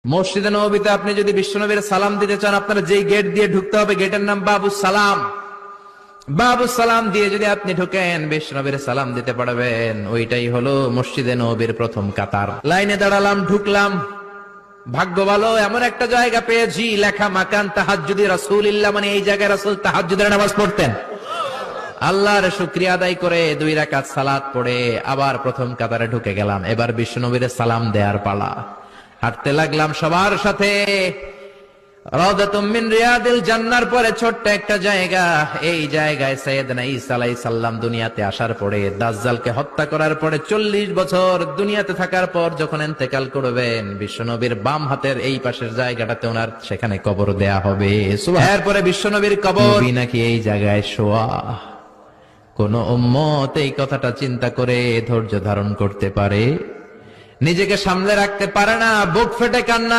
মসজিদে নববীতে আপনি যদি বিশ্বনবীর সালাম দিতে চান, আপনার যেই গেট দিয়ে ঢুকতে হবে, গেটের নাম বাবুস সালাম। বাবুস সালাম দিয়ে যদি আপনি ঢুকেন, বিশ্বনবীর সালাম দিতে পারবেন। ওইটাই হলো মসজিদে নববীর প্রথম কাতার। লাইনে দাঁড়ালাম, ঢুকলাম। ভাগ্য ভালো, এমন একটা জায়গা পেয়েছি লেখা মাকান তাহাজ্জুদি রাসূলিল্লাহ, মানে এই জায়গায় রাসূল তাহাজ্জুদের নামাজ পড়তেন। আল্লাহর শুকরিয়া আদায় করে 2 রাকাত সালাত পড়ে আবার প্রথম কাতারে ঢুকে গেলাম। এবার বিশ্বনবীর সালাম দেওয়ার পালা। হাঁটতে লাগলাম সবার সাথে। রাউদাতুম মিন রিয়াদিল জান্নার পরে ছোট্ট একটা জায়গা, এই জায়গায় সাইয়েদনা ঈসা আলাইহিস সালাম দুনিয়াতে আসার পরে, দাজ্জালকে হত্যা করার পরে 40 বছর দুনিয়াতে থাকার পর যখন ইন্তেকাল করবেন, বিশ্বনবীর বাম হাতের এই পাশের জায়গাটাতে ওনার সেখানে কবর দেয়া হবে। সুবহান। এরপরে বিশ্বনবীর কবর নাকি এই জায়গায় শোয়া। কোন উম্মত এই কথাটা চিন্তা করে ধৈর্য ধারণ করতে পারে? নিজেকে সামলে রাখতে পারে না, বুক ফেটে কান্না